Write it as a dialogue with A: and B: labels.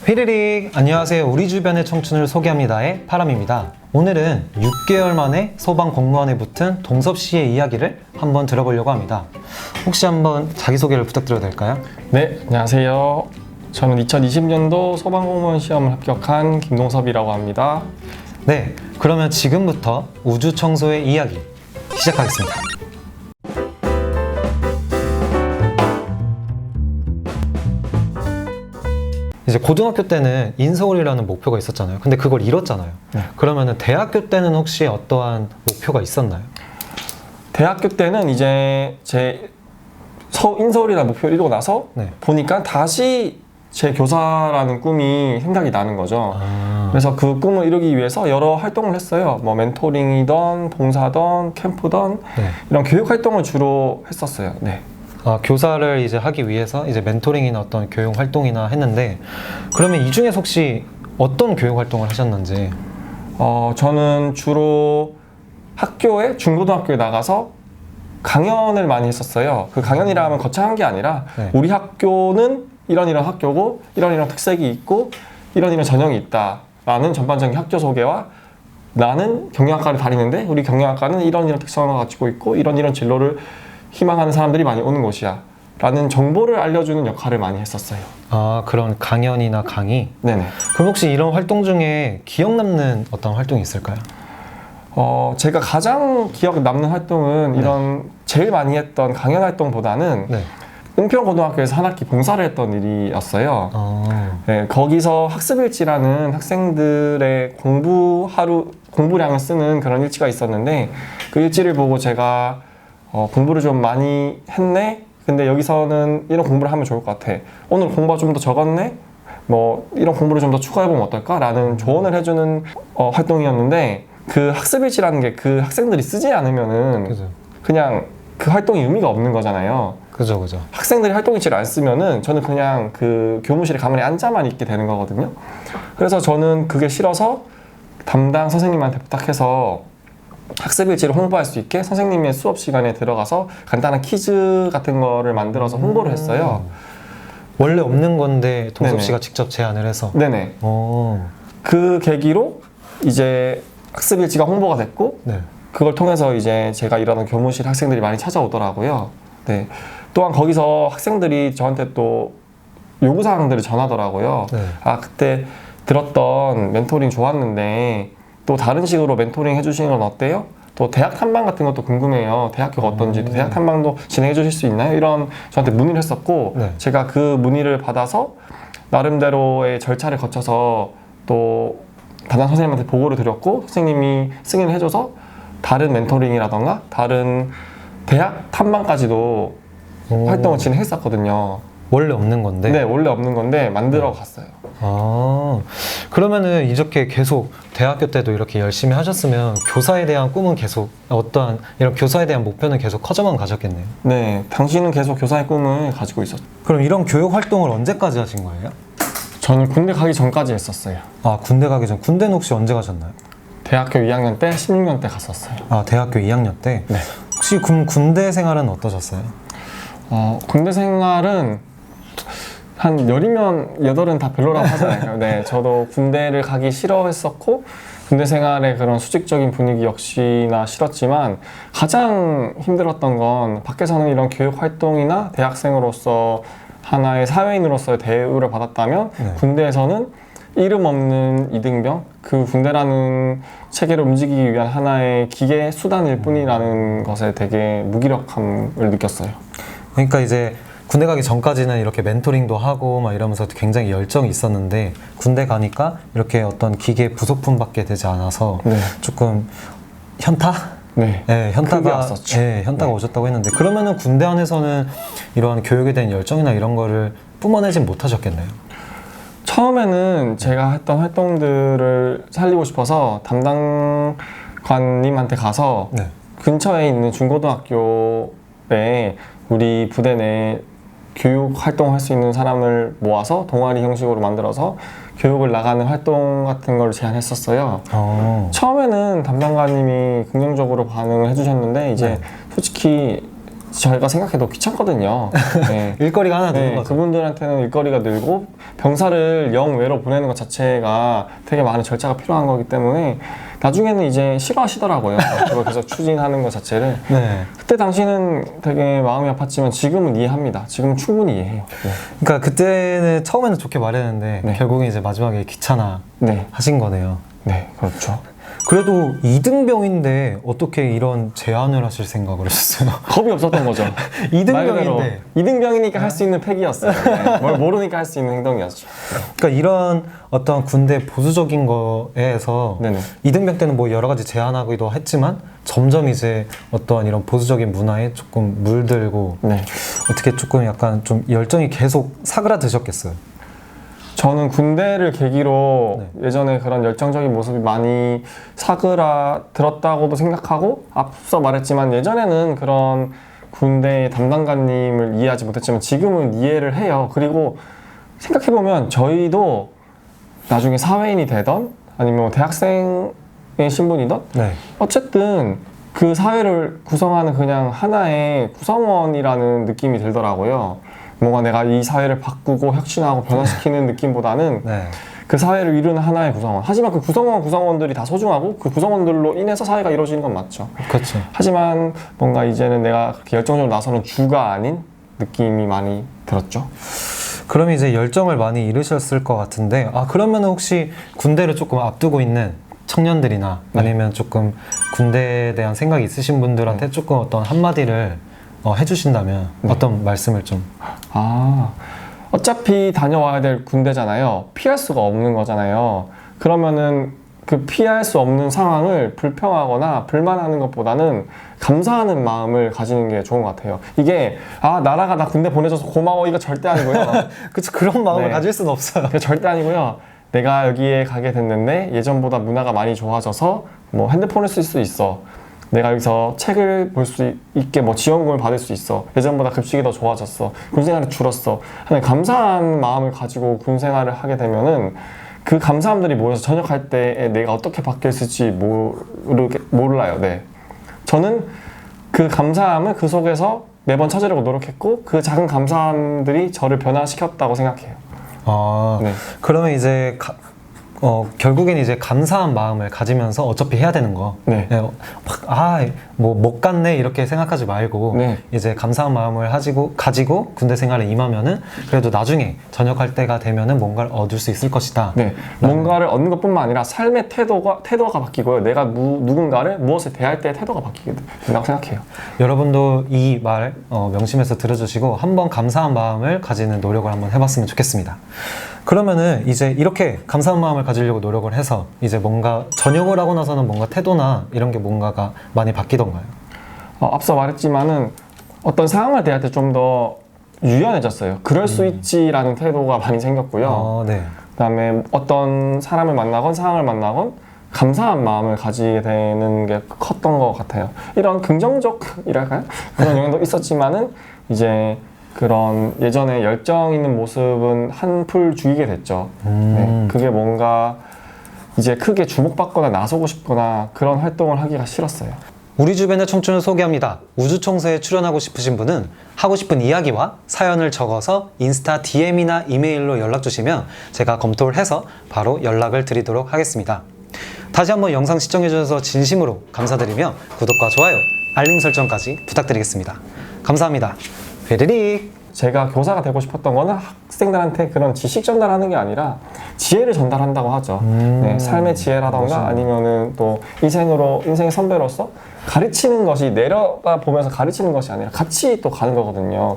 A: 휘리릭! 안녕하세요. 우리 주변의 청춘을 소개합니다의 파람입니다. 오늘은 6개월 만에 소방 공무원에 붙은 동섭 씨의 이야기를 한번 들어보려고 합니다. 혹시 한번 자기소개를 부탁드려도 될까요?
B: 네, 안녕하세요. 저는 2020년도 소방공무원 시험을 합격한 김동섭이라고 합니다.
A: 네, 그러면 지금부터 우주 청소의 이야기 시작하겠습니다. 이제 고등학교 때는 인서울이라는 목표가 있었잖아요. 근데 그걸 이뤘잖아요.
B: 네.
A: 그러면은 대학교 때는 혹시 어떠한 목표가 있었나요?
B: 대학교 때는 이제 제 인서울이라는 목표를 이루고 나서
A: 네.
B: 보니까 다시 제 교사라는 꿈이 생각이 나는 거죠. 그래서 그 꿈을 이루기 위해서 여러 활동을 했어요. 뭐 멘토링이던, 봉사던, 캠프던
A: 네.
B: 이런 교육 활동을 주로 했었어요. 네.
A: 교사를 이제 하기 위해서 이제 멘토링이나 어떤 교육 활동이나 했는데, 그러면 이 중에서 혹시 어떤 교육 활동을 하셨는지?
B: 저는 주로 학교에 중고등학교에 나가서 강연을 많이 했었어요. 그 강연이라 하면 거창한 게 아니라
A: 네.
B: 우리 학교는 이런 학교고 이런 특색이 있고 이런 전형이 있다라는 전반적인 학교 소개와 나는 경영학과를 다니는데 우리 경영학과는 이런 특성을 가지고 있고 이런 진로를 희망하는 사람들이 많이 오는 곳이야 라는 정보를 알려주는 역할을 많이 했었어요.
A: 그런 강연이나 강의?
B: 네네.
A: 그럼 혹시 이런 활동 중에 기억 남는 어떤 활동이 있을까요?
B: 제가 가장 기억에 남는 활동은
A: 네.
B: 이런 제일 많이 했던 강연 활동보다는
A: 네.
B: 은평고등학교에서 한 학기 봉사를 했던 일이었어요. 네, 거기서 학습일지라는 학생들의 공부량을 쓰는 그런 일지가 있었는데 그 일지를 보고 제가 공부를 좀 많이 했네? 근데 여기서는 이런 공부를 하면 좋을 것 같아. 오늘 공부가 좀 더 적었네? 뭐 이런 공부를 좀 더 추가해보면 어떨까? 라는 조언을 해주는 활동이었는데 그 학습일지라는 게 그 학생들이 쓰지 않으면은
A: 그죠.
B: 그냥 그 활동이 의미가 없는 거잖아요.
A: 그죠.
B: 학생들이 활동일지를 안 쓰면은 저는 그냥 그 교무실에 가만히 앉아만 있게 되는 거거든요. 그래서 저는 그게 싫어서 담당 선생님한테 부탁해서 학습일지를 홍보할 수 있게 선생님의 수업 시간에 들어가서 간단한 퀴즈 같은 거를 만들어서 홍보를 했어요.
A: 원래 없는 건데 동섭
B: 네네.
A: 씨가 직접 제안을 해서.
B: 네네. 그 계기로 이제 학습일지가 홍보가 됐고
A: 네.
B: 그걸 통해서 이제 제가 일하는 교무실 학생들이 많이 찾아오더라고요. 네. 또한 거기서 학생들이 저한테 또 요구사항들을 전하더라고요.
A: 네.
B: 그때 들었던 멘토링 좋았는데 또 다른 식으로 멘토링 해주시는 건 어때요? 또 대학 탐방 같은 것도 궁금해요. 대학교가 어떤지, 또 대학 탐방도 진행해 주실 수 있나요? 이런 저한테 문의를 했었고
A: 네.
B: 제가 그 문의를 받아서 나름대로의 절차를 거쳐서 또 담당 선생님한테 보고를 드렸고 선생님이 승인을 해줘서 다른 멘토링이라던가 다른 대학 탐방까지도 활동을 진행했었거든요.
A: 원래 없는 건데?
B: 네, 원래 없는 건데 만들어 갔어요.
A: 그러면은 이렇게 계속 대학교 때도 이렇게 열심히 하셨으면 교사에 대한 꿈은 계속 어떠한 이런 교사에 대한 목표는 계속 커져만 가셨겠네요.
B: 네, 당신은 계속 교사의 꿈을 가지고 있었죠.
A: 그럼 이런 교육 활동을 언제까지 하신 거예요?
B: 저는 군대 가기 전까지 했었어요.
A: 군대 가기 전. 군대는 혹시 언제 가셨나요?
B: 대학교 2학년 때, 16년 때 갔었어요.
A: 대학교 2학년 때?
B: 네.
A: 혹시 그럼 군대 생활은 어떠셨어요?
B: 군대 생활은 한 열이면 여덟은 다 별로라고 하잖아요. 네, 저도 군대를 가기 싫어했었고 군대 생활의 그런 수직적인 분위기 역시나 싫었지만 가장 힘들었던 건 밖에서는 이런 교육 활동이나 대학생으로서 하나의 사회인으로서의 대우를 받았다면
A: 네.
B: 군대에서는 이름 없는 이등병, 그 군대라는 체계를 움직이기 위한 하나의 기계 수단일 뿐이라는 것에 되게 무기력함을 느꼈어요.
A: 그러니까 이제 군대 가기 전까지는 이렇게 멘토링도 하고 막 이러면서 굉장히 열정이 있었는데 군대 가니까 이렇게 어떤 기계 부속품밖에 되지 않아서
B: 네.
A: 조금 현타?
B: 네,
A: 네,
B: 크게
A: 현타가
B: 왔었죠.
A: 현타가
B: 네.
A: 오셨다고 했는데 그러면은 군대 안에서는 이러한 교육에 대한 열정이나 이런 거를 뿜어내진 못하셨겠네요.
B: 처음에는 제가 했던 활동들을 살리고 싶어서 담당관님한테 가서
A: 네.
B: 근처에 있는 중고등학교에 우리 부대 내 교육 활동할 수 있는 사람을 모아서 동아리 형식으로 만들어서 교육을 나가는 활동 같은 걸 제안했었어요. 처음에는 담당관님이 긍정적으로 반응을 해주셨는데 이제
A: 네.
B: 솔직히 저희가 생각해도 귀찮거든요. 네.
A: 일거리가 하나
B: 네,
A: 되는 거죠.
B: 그분들한테는 일거리가 늘고 병사를 영외로 보내는 것 자체가 되게 많은 절차가 필요한 거기 때문에 나중에는 이제 싫어하시더라고요. 그걸 계속 추진하는 것 자체를.
A: 네.
B: 그때 당시는 되게 마음이 아팠지만 지금은 이해합니다. 지금은 충분히 이해해요. 네.
A: 그러니까 그때는 처음에는 좋게 말했는데
B: 네.
A: 결국엔 이제 마지막에 귀찮아
B: 네,
A: 하신 거네요.
B: 네, 그렇죠.
A: 그래도 이등병인데 어떻게 이런 제안을 하실 생각을 하셨어요?
B: 겁이 없었던 거죠.
A: 이등병인데.
B: 이등병이니까 할 수 있는 팩이었어요. 네. 뭘 모르니까 할 수 있는 행동이었죠.
A: 그러니까 이런 어떤 군대 보수적인 거에서
B: 네네.
A: 이등병 때는 뭐 여러 가지 제안하기도 했지만 점점 이제 어떠한 이런 보수적인 문화에 조금 물들고
B: 네.
A: 어떻게 조금 약간 좀 열정이 계속 사그라드셨겠어요.
B: 저는 군대를 계기로 예전에 그런 열정적인 모습이 많이 사그라들었다고도 생각하고 앞서 말했지만 예전에는 그런 군대 담당관님을 이해하지 못했지만 지금은 이해를 해요. 그리고 생각해보면 저희도 나중에 사회인이 되던 아니면 대학생의 신분이던
A: 네.
B: 어쨌든 그 사회를 구성하는 그냥 하나의 구성원이라는 느낌이 들더라고요. 뭔가 내가 이 사회를 바꾸고 혁신하고 변화시키는 느낌보다는
A: 네.
B: 그 사회를 이루는 하나의 구성원. 하지만 그 구성원들이 다 소중하고 그 구성원들로 인해서 사회가 이루어지는 건 맞죠.
A: 그렇죠.
B: 하지만 뭔가 이제는 내가 그렇게 열정적으로 나서는 주가 아닌 느낌이 많이 들었죠.
A: 그럼 이제 열정을 많이 잃으셨을 것 같은데 그러면 혹시 군대를 조금 앞두고 있는 청년들이나
B: 네.
A: 아니면 조금 군대에 대한 생각이 있으신 분들한테 조금 어떤 한마디를 해주신다면 어떤 말씀을 좀
B: 어차피 다녀와야 될 군대잖아요. 피할 수가 없는 거잖아요. 그러면은 그 피할 수 없는 상황을 불평하거나 불만하는 것보다는 감사하는 마음을 가지는 게 좋은 것 같아요. 이게 나라가 나 군대 보내줘서 고마워 이거 절대 아니고요.
A: 그쵸, 그런 마음을
B: 네.
A: 가질 수는 없어요.
B: 그게 절대 아니고요. 내가 여기에 가게 됐는데 예전보다 문화가 많이 좋아져서 뭐 핸드폰을 쓸 수 있어. 내가 여기서 책을 볼 수 있게 뭐 지원금을 받을 수 있어. 예전보다 급식이 더 좋아졌어. 군생활이 줄었어. 하는 감사한 마음을 가지고 군생활을 하게 되면은 그 감사함들이 모여서 전역할 때에 내가 어떻게 바뀌었을지 몰라요. 네. 저는 그 감사함을 그 속에서 매번 찾으려고 노력했고 그 작은 감사함들이 저를 변화시켰다고 생각해요.
A: 네. 그러면 이제 결국엔 이제 감사한 마음을 가지면서 어차피 해야 되는 거.
B: 네.
A: 뭐 못 갔네 이렇게 생각하지 말고
B: 네.
A: 이제 감사한 마음을 가지고 군대 생활에 임하면은 그래도 나중에 전역할 때가 되면은 뭔가를 얻을 수 있을 것이다.
B: 네. 뭔가를 얻는 것뿐만 아니라 삶의 태도가 바뀌고요. 내가 누군가를 무엇을 대할 때의 태도가 바뀌게 된다고 생각해요.
A: 여러분도 이 말 명심해서 들어주시고 한번 감사한 마음을 가지는 노력을 한번 해봤으면 좋겠습니다. 그러면은 이제 이렇게 감사한 마음을 가지려고 노력을 해서 이제 뭔가 전역을 하고 나서는 뭔가 태도나 이런 게 뭔가가 많이 바뀌던가요?
B: 앞서 말했지만은 어떤 상황을 대할 때 좀 더 유연해졌어요. 그럴 수 있지라는 태도가 많이 생겼고요.
A: 네.
B: 그다음에 어떤 사람을 만나건 상황을 만나건 감사한 마음을 가지게 되는 게 컸던 것 같아요. 이런 긍정적이랄까요? 그런 영향도 있었지만은 이제 그런 예전에 열정 있는 모습은 한풀 죽이게 됐죠. 네, 그게 뭔가 이제 크게 주목받거나 나서고 싶거나 그런 활동을 하기가 싫었어요.
A: 우리 주변의 청춘을 소개합니다. 우주청소에 출연하고 싶으신 분은 하고 싶은 이야기와 사연을 적어서 인스타 DM이나 이메일로 연락 주시면 제가 검토를 해서 바로 연락을 드리도록 하겠습니다. 다시 한번 영상 시청해주셔서 진심으로 감사드리며 구독과 좋아요, 알림 설정까지 부탁드리겠습니다. 감사합니다. 회리릭!
B: 제가 교사가 되고 싶었던 거는 학생들한테 그런 지식 전달하는 게 아니라 지혜를 전달한다고 하죠. 네, 삶의 지혜라던가 아니면은 또 인생의 선배로서 가르치는 것이 내려가 보면서 가르치는 것이 아니라 같이 또 가는 거거든요.